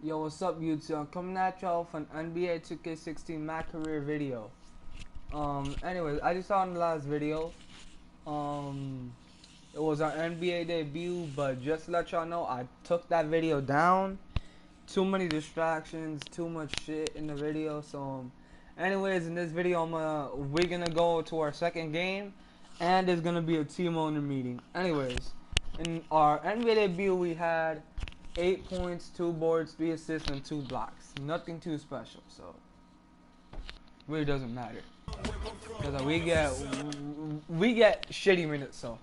Yo, what's up, YouTube? I'm coming at y'all with an NBA 2K16 MyCareer video. Anyways, I just saw in the last video, it was our NBA debut, but just to let y'all know, I took that video down. Too many distractions, too much shit in the video. So, anyways, in this video, we're gonna go to our second game, and there's gonna be a team owner meeting. Anyways, in our NBA debut, we had 8 points, 2 boards, 3 assists, and 2 blocks. Nothing too special, so really doesn't matter. Cause we get shitty minutes, so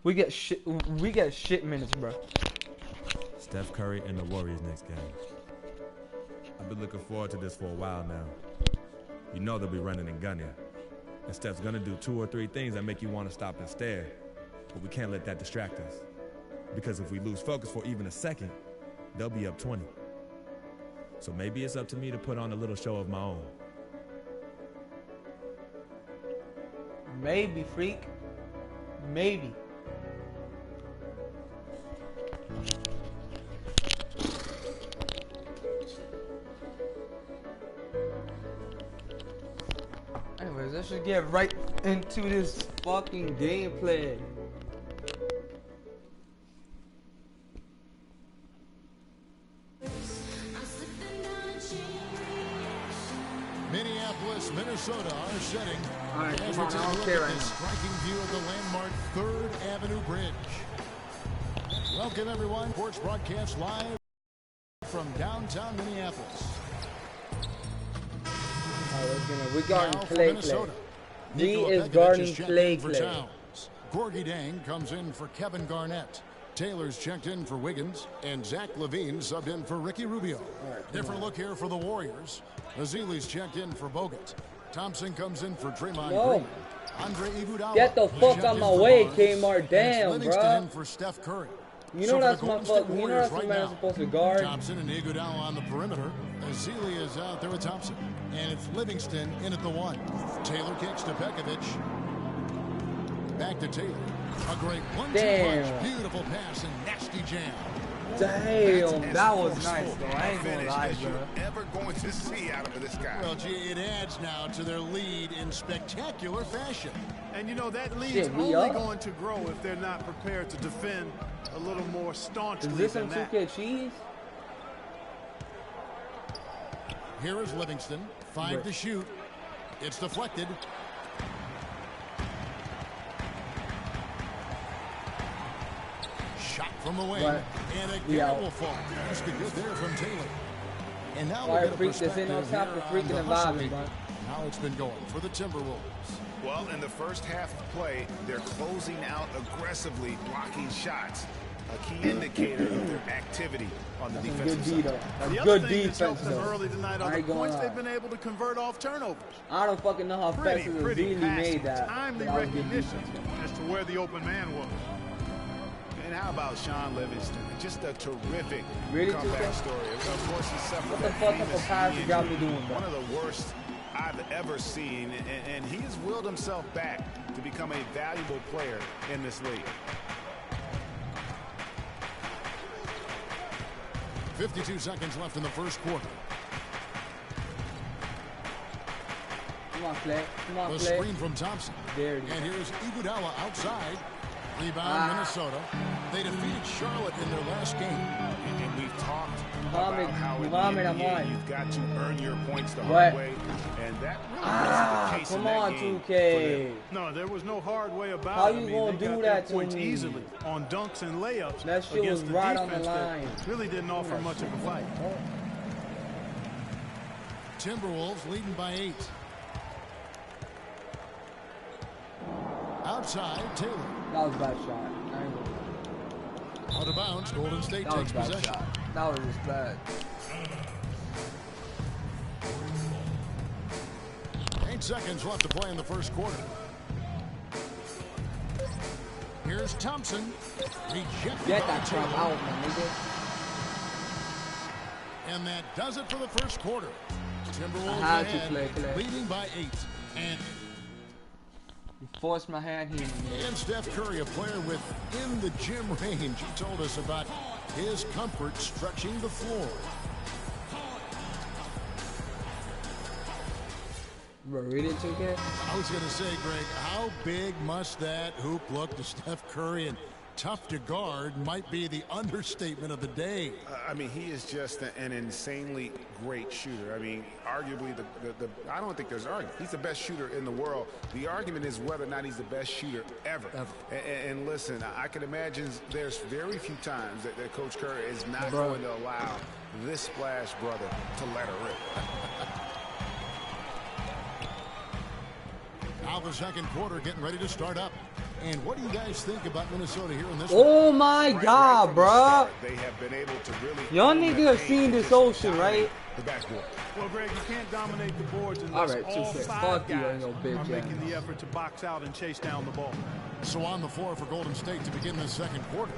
we get shit minutes, bro. Steph Curry and the Warriors next game. I've been looking forward to this for a while now. You know they'll be running and gunning, and Steph's gonna do 2 or 3 things that make you want to stop and stare, but we can't let that distract us. Because if we lose focus for even a second, they'll be up 20. So maybe it's up to me to put on a little show of my own. Maybe, freak. Maybe. Anyways, let's just get right into this fucking gameplay. Minneapolis, Minnesota are setting. All right, as come we on, I take don't a care look right at this now. striking view of the landmark 3rd Avenue Bridge. Welcome, everyone. Sports broadcast live from downtown Minneapolis. We're guarding Now for Clay. Minnesota. He Nikola is Pekovic guarding is checked Clay. in for Towns. Gorgie Dang comes in for Kevin Garnett. Taylor's checked in for Wiggins, and Zach LaVine subbed in for Ricky Rubio. Different look here for the Warriors. Azili's checked in for Bogut. Thompson comes in for Draymond Green. Andre Iguodala. Get the fuck out my way, Kmart. Damn, Livingston bro. in for Steph Curry. You So know for that's the my Golden State fuck. You know Warriors that's the right man now. supposed to guard. Thompson and Iguodala on the perimeter. Azili is out there with Thompson. And it's Livingston in at the 1. Taylor kicks to Pekovic. Back to Taylor. A great 1-2 punch. Beautiful pass and nasty jam. Damn, that was nice, though. I ain't gonna lie, bro. Ever going to see out of this guy. Well, gee, it adds now to their lead in spectacular fashion. And you know that lead's Shit, we only up? going to grow if they're not prepared to defend a little more staunchly Is this some than that. 2K cheese? Here is Livingston. 5 to shoot. It's deflected. Shot from the wing. Right. And We again out. will fall. That's the good there from Taylor. And now Why we'll get a freak this in on perspective top here of on freaking the and hustle vibing, rate. bro. How it's been going for the Timberwolves. Well, in the first half of play, they're closing out aggressively, blocking shots. A key indicator of their activity on the Good defensive D, side. though. That's The good other thing defense, that's helped them though. early tonight I are the ain't gonna points lie. they've been able to convert off turnovers. I don't fucking know how fast Pretty Azili made passing, that. timely but that was good recognition defense. as to where the open man was. And how about Sean Livingston? Just a terrific Really, comeback 2K? story. Of course, he suffered What the that fuck type famous of pass knee you got me injury, doing, bro? one of the worst I've ever seen, and he has willed himself back to become a valuable player in this league. 52 seconds left in the first quarter. Come on, Clay. Come on, The Clay. screen from Thompson. There it is. And here's Iguodala outside. Rebound, Minnesota. They defeated Charlotte in their last game. And we've talked Muhammad, about how in Muhammad, the I'm NBA on. you've got to earn your points the What? hard way, and that really wasn't the case Come in that on, game 2K. No, there was no hard way about How it. you I mean, gonna they do got that their to points me? easily on dunks and layups That shit against was the right on the defense line. that really didn't offer much of a fight. Timberwolves leading by 8. Outside, Taylor. That was a bad shot. I ain't gonna lie. Out of bounds, Golden State That was takes a bad possession. shot. That was just bad. 8 seconds left to play in the first quarter. Here's Thompson. Rejected Get by that crap Taylor. out, man, nigga. And that does it for the first quarter. Timberwolves I had to ahead, play. leading by 8. And You forced my hand here, man. And Steph Curry, a player within the gym range. He told us about his comfort stretching the floor. Bro, read it, 2K? I was going to say, Greg, how big must that hoop look to Steph Curry? And tough to guard might be the understatement of the day. I mean, he is just an insanely great shooter. I mean, arguably, I don't think there's an argument. He's the best shooter in the world. The argument is whether or not he's the best shooter ever. And listen, I can imagine there's very few times that Coach Curry is not going to allow this splash brother to let her rip. Now the second quarter getting ready to start up. And what do you guys think about Minnesota here in this Oh my God, bro. They have been able to really Y'all niggas have seen this ocean, right? The backboard. Well, Greg, you can't dominate the boards unless all five guys are making the effort to box out and chase down the ball. So on the floor for Golden State to begin the second quarter.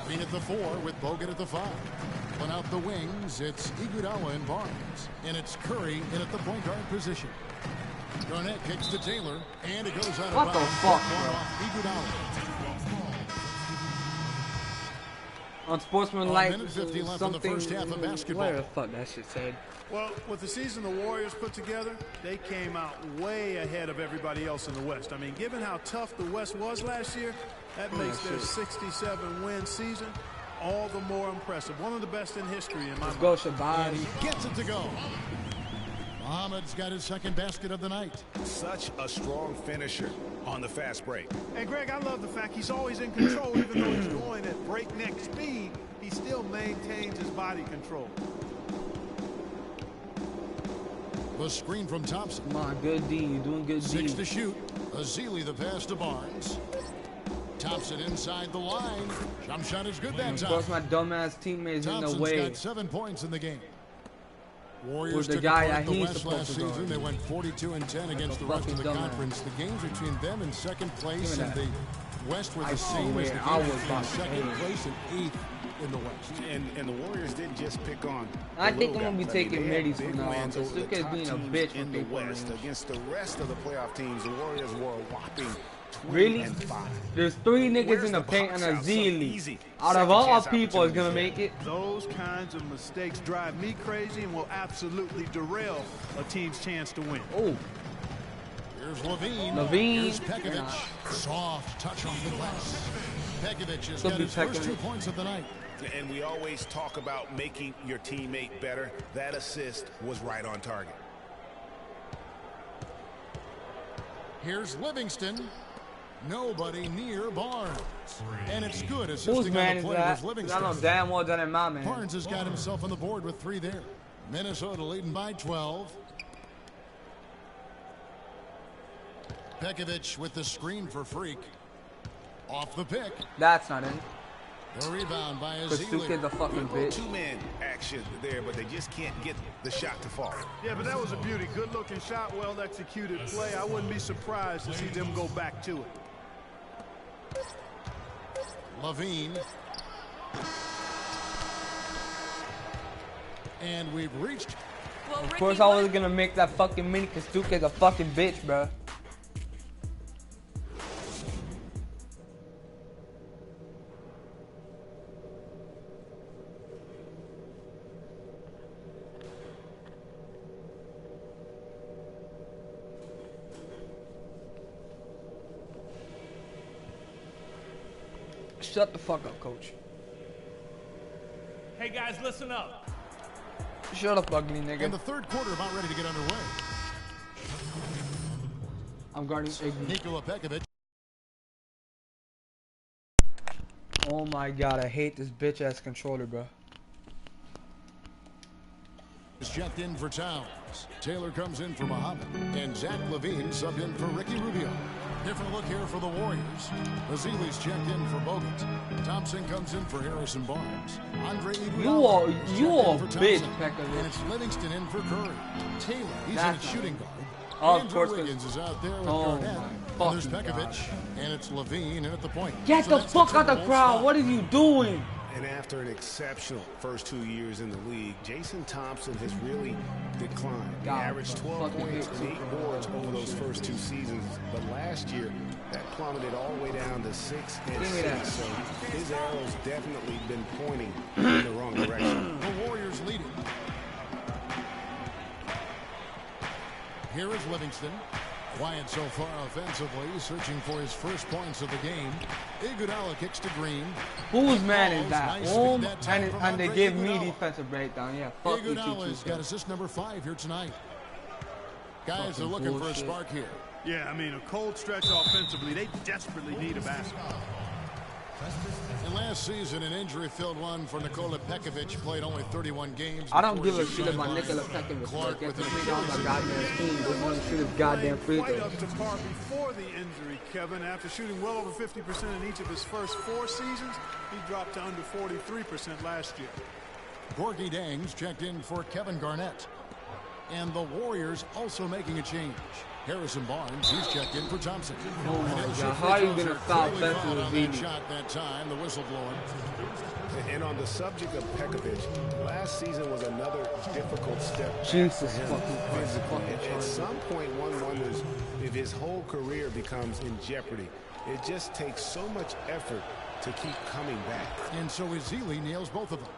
Green at the 4 with Bogut at the 5. One out the wings, it's Iguodala and Barnes. And it's Curry in at the point guard position. Garnett kicks to Taylor, and it goes out of bounds. What the fuck, bro? On sportsmanlike, something. Where the fuck that shit said? Well, with the season the Warriors put together, they came out way ahead of everybody else in the West. I mean, given how tough the West was last year, that makes their 67-win season all the more impressive. One of the best in history in my mind. Let's go, Shabazz. And he gets it to go. Muhammad's got his second basket of the night. Such a strong finisher on the fast break. And Greg, I love the fact he's always in control. Even though he's going at breakneck speed, he still maintains his body control. The screen from Thompson. Come on, good D. You're doing good D. 6 to shoot. Azili the pass to Barnes. Thompson inside the line. Jump shot is good that time. Of course, my dumbass teammates in the way. Thompson's got 7 points in the game. Warriors the took guy apart the he's West last season. They went 42-10 against the rest of the conference. The games between them in second place and the West were the same as the games between second place and 8th in the West. And the Warriors didn't just pick on. I think I'm gonna be taking middies from now on. Because Suka is being a bitch in the West against the rest of the playoff teams. The Warriors were a whopping. Really? There's 3 niggas in the paint and a Zealy. Out of all people is gonna make it. Those kinds of mistakes drive me crazy and will absolutely derail a team's chance to win. Oh. Here's Levine. Here's Pekovic. Soft touch off the glass. Pekovic has got his first 2 points of the night. And we always talk about making your teammate better. That assist was right on target. Here's Livingston. Nobody near Barnes. And it's good. Whose man is that? I know damn well that ain't my man. Barnes has got himself on the board with 3 there. Minnesota leading by 12. Pekovic with the screen for Freak. Off the pick. That's not in. The rebound by Azili. Kid's a fucking bitch. 2-man action there, but they just can't get the shot to fall. Yeah, but that was a beauty. Good-looking shot, well-executed play. I wouldn't be surprised to see them go back to it. Levine. And we've reached. Of course, I was gonna make that fucking mini because Stuka's a fucking bitch, bro. Shut the fuck up, coach. Hey guys, listen up. Shut up, ugly nigga. And the third quarter about ready to get underway. I'm guarding Nikola Pekovic. Oh my god, I hate this bitch ass controller, bro. Is checked in for Towns. Taylor comes in for Muhammad. And Zach LaVine subbed in for Ricky Rubio. Different look here for the Warriors. Azili's checked in for Bogut. Thompson comes in for Harrison Barnes. Andre Iguodala. You are bitch, Pekovic. And it's Livingston in for Curry. Taylor, he's in at shooting guard. Oh, Andrew Wiggins is out there with Garnett. And there's Pekovic. And it's Levine in at the point. Get the fuck out of the crowd. What are you doing? And after an exceptional first 2 years in the league, Jason Thompson has really declined. He averaged 12 points and 8 boards over those first 2 seasons. But last year, that plummeted all the way down to 6 and 6. So his arrow's definitely been pointing in the wrong direction. The Warriors leading. Here is Livingston. Quiet so far offensively, searching for his first points of the game. Iguodala kicks to Green. Whose man is that? And they give me defensive breakdown. Yeah, fuck Iguodala's got assist number 5 here tonight. Guys, they're looking for a spark here. Yeah, I mean, a cold stretch offensively. They desperately need a basket. And last season, an injury-filled one for Nikola Pekovic, played only 31 games. I don't give a shit about Nikola Pekovic. Get the freak on my goddamn team. They want to shoot his goddamn free throws. Quite up to par before the injury, Kevin. After shooting well over 50% in each of his first 4 seasons, he dropped to under 43% last year. Gorgie Dang's checked in for Kevin Garnett. And the Warriors also making a change. Harrison Barnes, he's checked in for Thompson. Oh my God, how are you going to foul Spencer on that shot that time, the whistle blowing. And on the subject of Pekovic, last season was another difficult step. Jesus fucking physically. At some point, one wonders if his whole career becomes in jeopardy. It just takes so much effort to keep coming back. And so Ezeli nails both of them.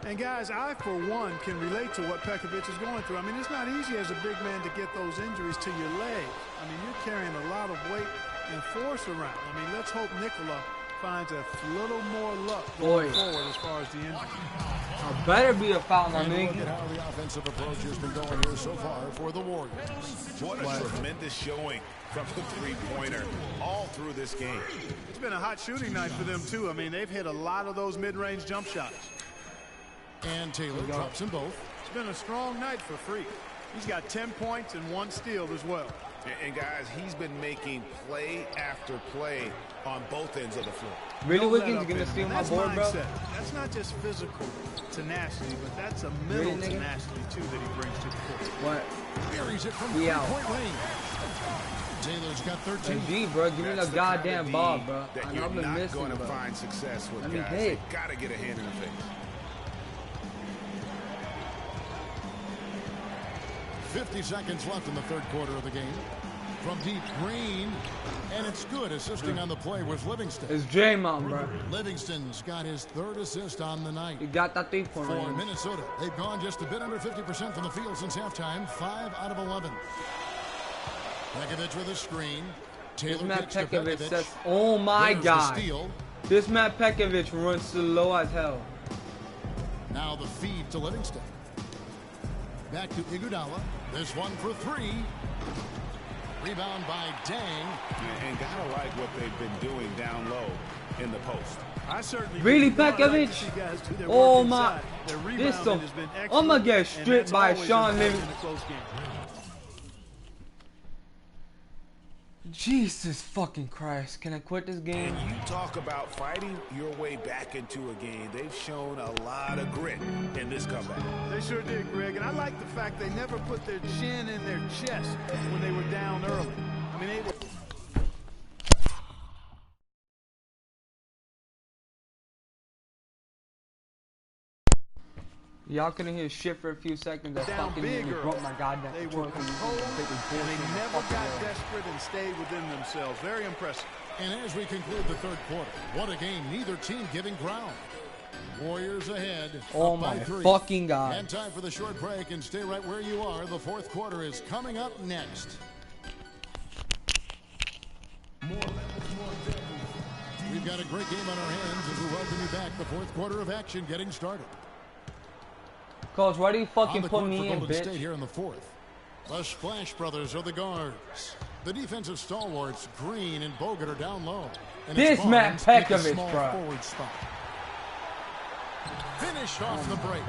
And guys, I, for one, can relate to what Pekovic is going through. I mean, it's not easy as a big man to get those injuries to your leg. I mean, you're carrying a lot of weight and force around. I mean, let's hope Nikola finds a little more luck going forward as far as the injury. I better be a foul, my nigga. Look at how the offensive approach has been going here so far for the Warriors. What a tremendous showing from the three-pointer all through this game. It's been a hot shooting night for them, too. I mean, they've hit a lot of those mid-range jump shots. And Taylor drops them both. It's been a strong night for Freak. He's got 10 points and 1 steal as well. And guys, he's been making play after play on both ends of the floor. Really, Wiggins, you gonna steal my board, bro? That's not just physical tenacity, but that's a mental tenacity, too, that he brings to the court. What? Buries it from the point range. Taylor's got 13. Hey, G, bro, give me the goddamn ball, bro. That you're not going to find success with guys. They got to get a hand in the face. 50 seconds left in the third quarter of the game. From deep, Green, and it's good. Assisting on the play was Livingston. It's Draymond, bro. Livingston's got his 3rd assist on the night. He got that 3-point for range. Minnesota. They've gone just a bit under 50% from the field since halftime. 5 out of 11. Pekovic with a screen. Taylor Matt Pekovic says, "Oh my God, this Matt Pekovic runs slow as hell." Now the feed to Livingston. Back to Iguodala. This one for 3. Rebound by Dang. And gotta like what they've been doing down low in the post. I certainly really, Pekovic? Oh my! This so I'm gonna get stripped by Sean Livingston. Jesus fucking Christ. Can I quit this game? And you talk about fighting your way back into a game. They've shown a lot of grit in this comeback. They sure did, Greg. And I like the fact they never put their chin in their chest when they were down early. I mean, Y'all couldn't hear shit for a few seconds. That fucking broke my goddamn. They were composed, and they never got desperate and stayed within themselves. Very impressive. And as we conclude the third quarter, what a game. Neither team giving ground. Warriors ahead. Oh my fucking God. And time for the short break, and stay right where you are. The fourth quarter is coming up next. We've got a great game on our hands as we welcome you back. The fourth quarter of action getting started. Coach, why do you fucking put me in, bitch? State here in the fourth. The Splash Brothers are the guards. The defensive stalwarts, Green and Bogut, are down low. And this Matt Pekovic, bro. Forward spot. Finish off the break.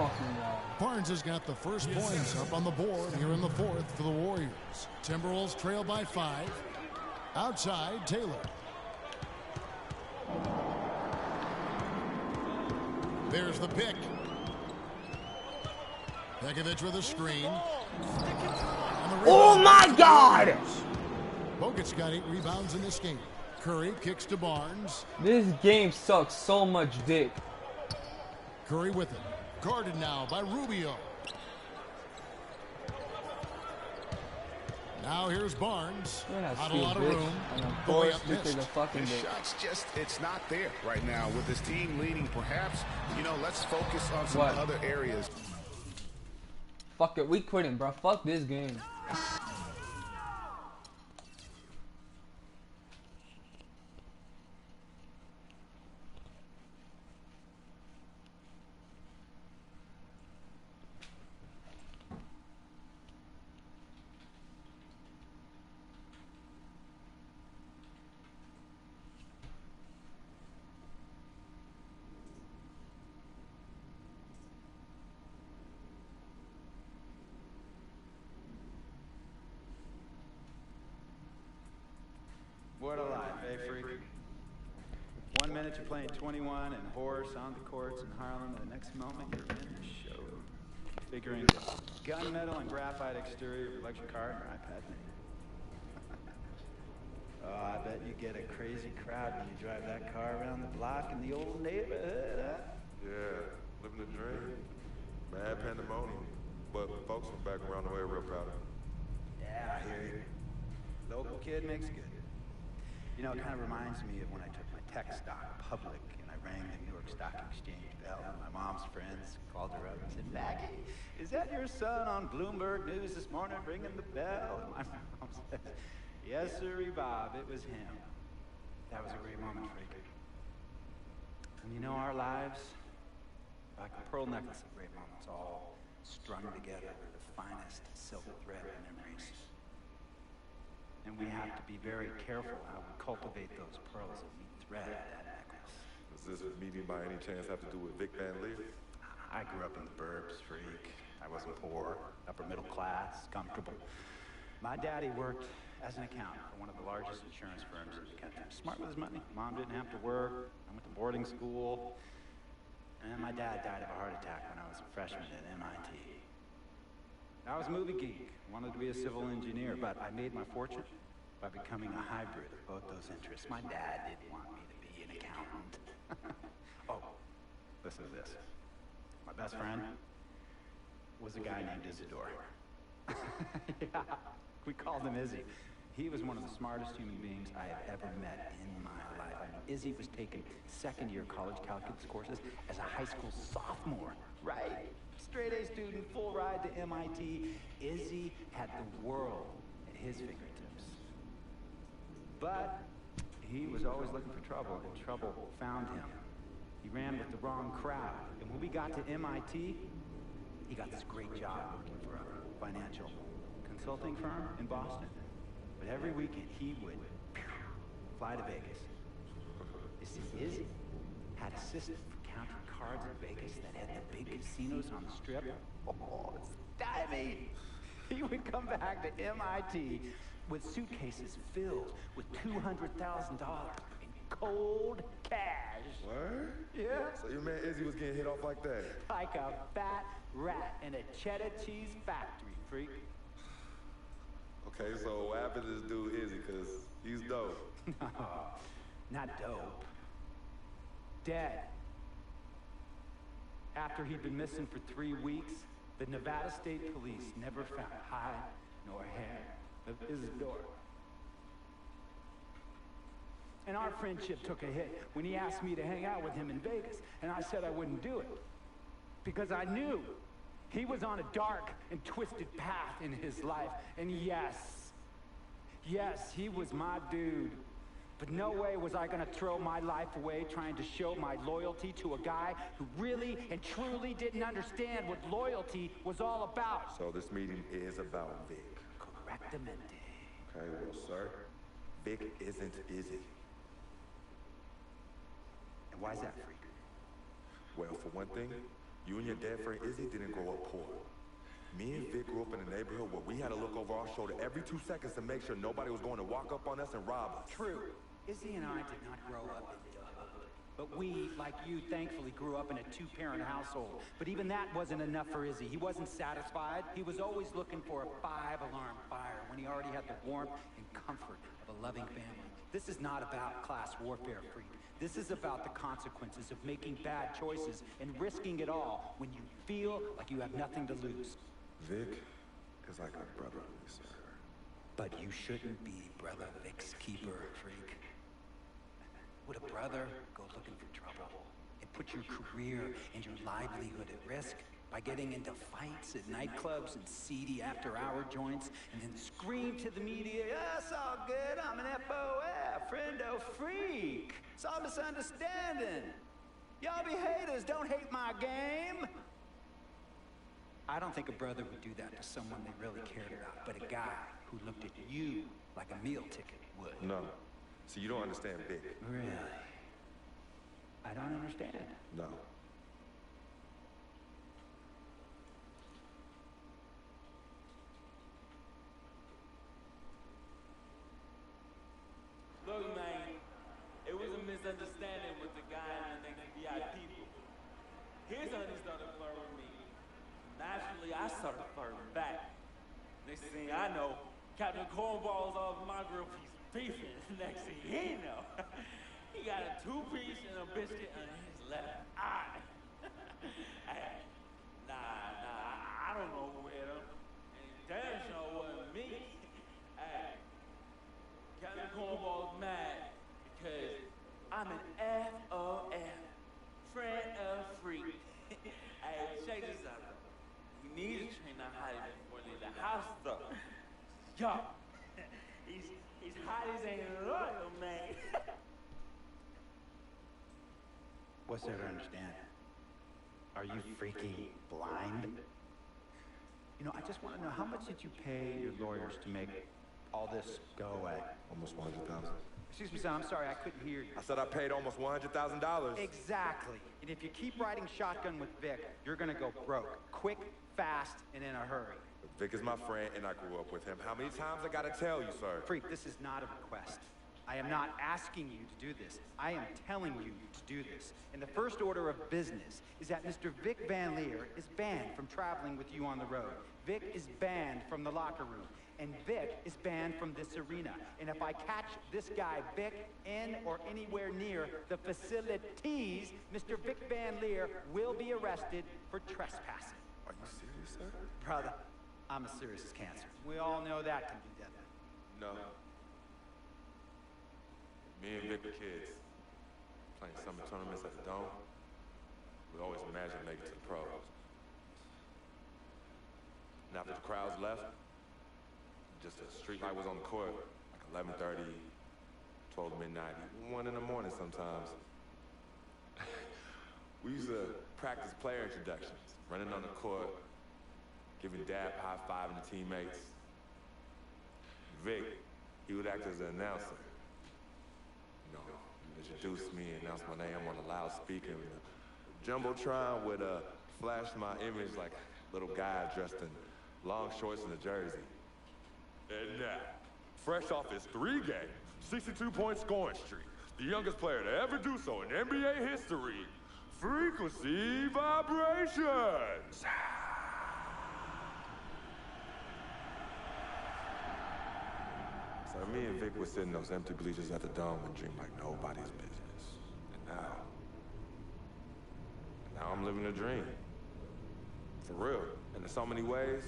Barnes has got the first points up on the board here in the fourth for the Warriors. Timberwolves trail by 5. Outside, Taylor. There's the pick. Pekovic with a screen. Oh my God! Bogut's got 8 rebounds in this game. Curry kicks to Barnes. This game sucks so much dick. Curry with it. Guarded now by Rubio. Now here's Barnes. Not a lot of room. Going up missed. His shot's just, it's not there right now. With his team leading, perhaps, you know, let's focus on some other areas. Fuck it, we quitting, bro. Fuck this game. What a life, eh, freak? 1 minute you're playing 21 and horse on the courts in Harlem, and the next moment you're in the show. Figuring the gunmetal and graphite exterior of your luxury car and your iPad mini. Oh, I bet you get a crazy crowd when you drive that car around the block in the old neighborhood, huh? Yeah, living the dream. Mad pandemonium. But folks from back around the way are real proud of it. Yeah, I hear you. Local kid makes good. You know, it kind of reminds me of when I took my tech stock public and I rang the New York Stock Exchange bell, and my mom's friends called her up and said, "Maggie, is that your son on Bloomberg News this morning ringing the bell?" And my mom said, "Yes, sir, Bob, it was him." That was a great moment, Freak. And you know, our lives, like a pearl necklace of great moments, all strung together with the finest silk thread memories. And we have to be very careful how we cultivate those pearls that we thread that necklace. Does this meeting by any chance have to do with Vic Van Leer? I grew up in the burbs, Freak. I wasn't poor, upper middle class, comfortable. My daddy worked as an accountant for one of the largest insurance firms in the country. Smart with his money. Mom didn't have to work. I went to boarding school. And my dad died of a heart attack when I was a freshman at MIT. I was a movie geek, wanted to be a civil engineer, but I made my fortune by becoming a hybrid of both those interests. My dad didn't want me to be an accountant. Oh, listen to this. My best friend was a guy named Isidore. Yeah, we called him Izzy. He was one of the smartest human beings I have ever met in my life. I mean, Izzy was taking second-year college calculus courses as a high school sophomore, right? Straight A student, full ride to MIT. Izzy had the world at his fingertips. But he was always looking for trouble, and trouble found him. He ran with the wrong crowd. And when we got to MIT, he got this great job working for a financial consulting firm in Boston. But every weekend, he would fly to Vegas. You see, Izzy had a system for counting cards in Vegas that had the big casinos on the strip. Oh, stymied. He would come back to MIT with suitcases filled with $200,000 in cold cash. What? Yeah. So your man Izzy was getting hit off like that? Like a fat rat in a cheddar cheese factory, freak. Okay, so what happened to this dude Izzy? Because he's dope. No, not dope. Dead. After he'd been missing for 3 weeks, the Nevada State Police never found hide nor hair of Isidore. And our friendship took a hit when he asked me to hang out with him in Vegas, and I said I wouldn't do it. Because I knew he was on a dark and twisted path in his life, and yes, he was my dude. But no way was I gonna throw my life away trying to show my loyalty to a guy who really and truly didn't understand what loyalty was all about. So this meeting is about Vic. Correctamente. Okay, well, sir, Vic isn't Izzy. And why's that, freak? Well, for one thing, you and your dead friend Izzy didn't grow up poor. Me and Vic grew up in a neighborhood where we had to look over our shoulder every 2 seconds to make sure nobody was going to walk up on us and rob us. True. Izzy and I did not grow up in the hood. But we, like you, thankfully grew up in a 2-parent household. But even that wasn't enough for Izzy. He wasn't satisfied. He was always looking for a 5-alarm fire when he already had the warmth and comfort of a loving family. This is not about class warfare, freak. This is about the consequences of making bad choices and risking it all when you feel like you have nothing to lose. Vic is like a brother to me, sir. But you shouldn't be Brother Vic's keeper, freak. Would a brother go looking for trouble and put your career and your livelihood at risk by getting into fights at nightclubs and seedy after-hour joints and then scream to the media, "Yeah, it's all good, I'm an FOF, friendo freak. It's all misunderstanding. Y'all be haters, don't hate my game." I don't think a brother would do that to someone they really cared about, but a guy who looked at you like a meal ticket would. No. See, you don't understand Vic. Really? I don't understand. No. Look, man, it was a misunderstanding with the guy in the next VIP booth. His honey started flirting with me. Naturally, I started flirting back. Next thing I know, Captain Cornball's off my grill piece beefing. Next thing he know, he got a two-piece and a biscuit on his left eye. Hey, I don't know who hit him. And damn sure wasn't me. Hey, Captain Cornball's mad because I'm an FOF, friend of freak. Hey, check this out. We need to train that hottie before they leave the house, though. Yo, he's hot as ain't loyal, man. What's there to understand? Are you freaking blind? You know, I just want to know, how much did you pay your lawyers to make all this go away? Almost 100,000. Excuse me, son, I'm sorry, I couldn't hear you. I said I paid almost $100,000. Exactly. And if you keep riding shotgun with Vic, you're gonna go broke. Quick, fast, and in a hurry. Vic is my friend, and I grew up with him. How many times I gotta tell you, sir? Freak, this is not a request. I am not asking you to do this. I am telling you to do this. And the first order of business is that Mr. Vic Van Leer is banned from traveling with you on the road. Vic is banned from the locker room. And Vic is banned from this arena. And if I catch this guy, Vic, in or anywhere near the facilities, Mr. Vic Van Leer will be arrested for trespassing. Are you serious, sir? Brother, I'm as serious as cancer. We all know that can be deadly. No. Me and Vic were kids, playing summer tournaments at the Dome. We always imagined making it to the pros. And after the crowds left, just a street light was on the court, like 11:30, 12 midnight, 1 in the morning sometimes. We used to practice player introductions, running on the court, giving dab, high-fiving the teammates. Vic, he would act as an announcer. You know, introduce me, announce my name on a loudspeaker. The Jumbotron would flash my image like a little guy dressed in long shorts and a jersey. And now, fresh off his 3-game, 62-point scoring streak, the youngest player to ever do so in NBA history, Frequency Vibrations! So me and Vic were sitting in those empty bleachers at the Dome and dreamed like nobody's business. And now I'm living a dream. For real. And in so many ways,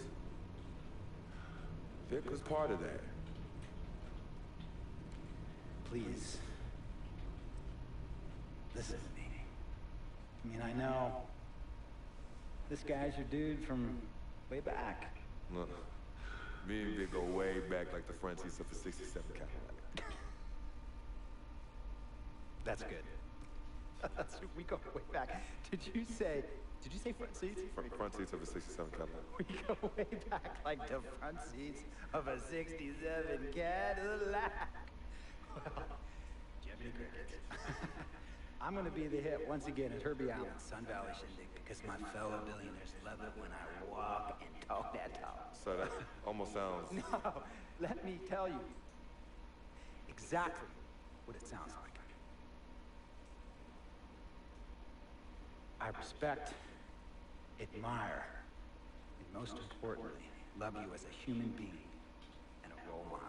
Vic was part of that. Please, listen to me. I mean, I know this guy's your dude from way back. Look, me and Vic go way back like the front seats of a 67 Cadillac. That's good. We go way back. Did you say front seats? Front seats of a 67 Cadillac. We go way back like the front seats of a 67 Cadillac. Well, do you have any crickets? I'm going to be the hit once again at Herbie Allen's Sun Valley Shindig because my fellow billionaires love it when I walk and talk that talk. So that almost sounds... No, let me tell you exactly what it sounds like. I respect, admire, and most importantly, love you as a human being and a role model.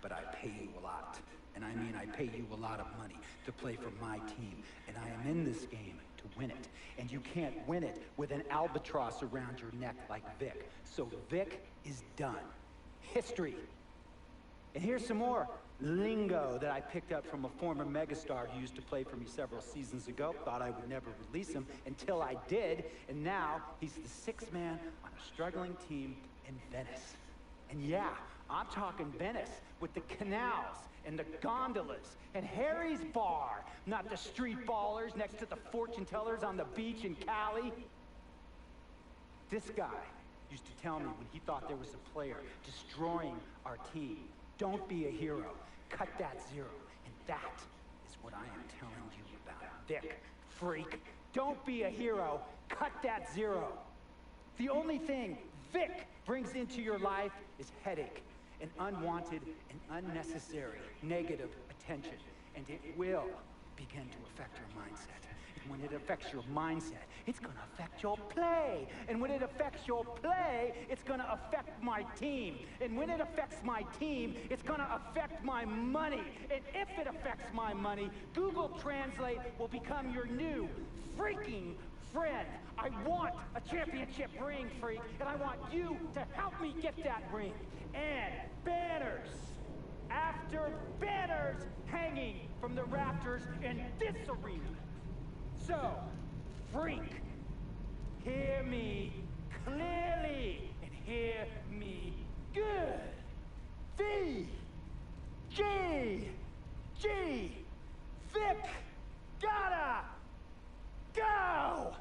But I pay you a lot, And I mean, I pay you a lot of money to play for my team, and I am in this game to win it. And you can't win it with an albatross around your neck like Vic. So Vic is done. History. And here's some more lingo that I picked up from a former megastar who used to play for me several seasons ago. Thought I would never release him until I did. And now he's the sixth man on a struggling team in Venice. And yeah, I'm talking Venice with the canals and the gondolas and Harry's bar, not the street ballers next to the fortune tellers on the beach in Cali. This guy used to tell me when he thought there was a player destroying our team, don't be a hero, cut that zero. And that is what I am telling you about. Vic, freak, don't be a hero, cut that zero. The only thing Vic brings into your life is headache and unwanted and unnecessary negative attention. And it will begin to affect your mindset. And when it affects your mindset, it's gonna affect your play. And when it affects your play, it's gonna affect my team. And when it affects my team, it's gonna affect my money. And if it affects my money, Google Translate will become your new freaking friend. I want a championship ring, freak, and I want you to help me get that ring. And banners after banners hanging from the rafters in this arena. So, freak, hear me clearly and hear me good. VGG, Vic, gotta go!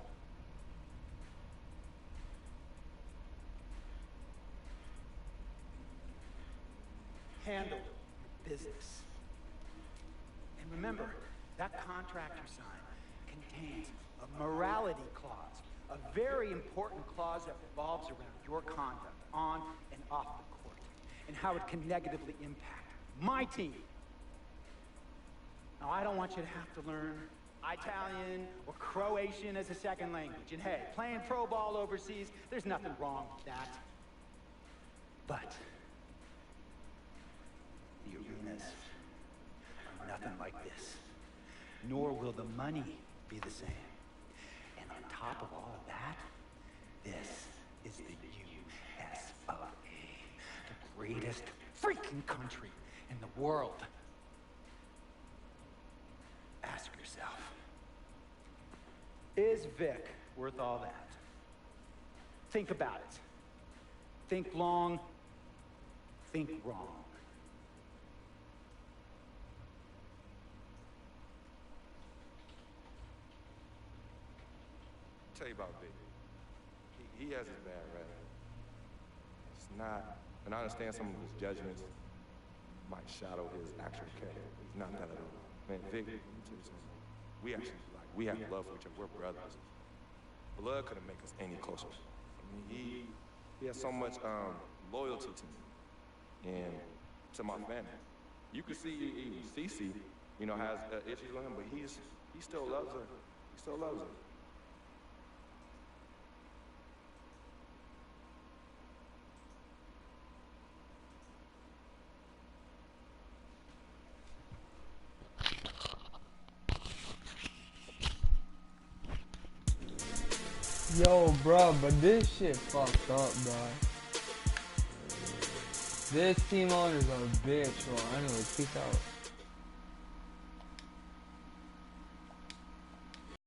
Handle your business. And remember, that contract you signed contains a morality clause, a very important clause that revolves around your conduct on and off the court, and how it can negatively impact my team. Now, I don't want you to have to learn Italian or Croatian as a second language. And hey, playing pro ball overseas, there's nothing wrong with that. But the arenas are nothing like this, nor will the money be the same. And on top of all of that, this is the US of A, the greatest freaking country in the world. Ask yourself, is Vic worth all that? Think about it. Think long, think wrong. Tell you about Vic. He has his bad rap. It's not, and I understand some of his judgments might shadow his actual character. He's not that at all. Man, Vic, let me tell you something. We actually, we have love for each other. We're brothers. Blood couldn't make us any closer. I mean, he has so much loyalty to me and to my family. You can see Cece, you know, has issues with him, but he still loves her. He still loves her. Yo, bro, but this shit fucked up, bro. This team owner's a bitch, bro. Anyways, peace out.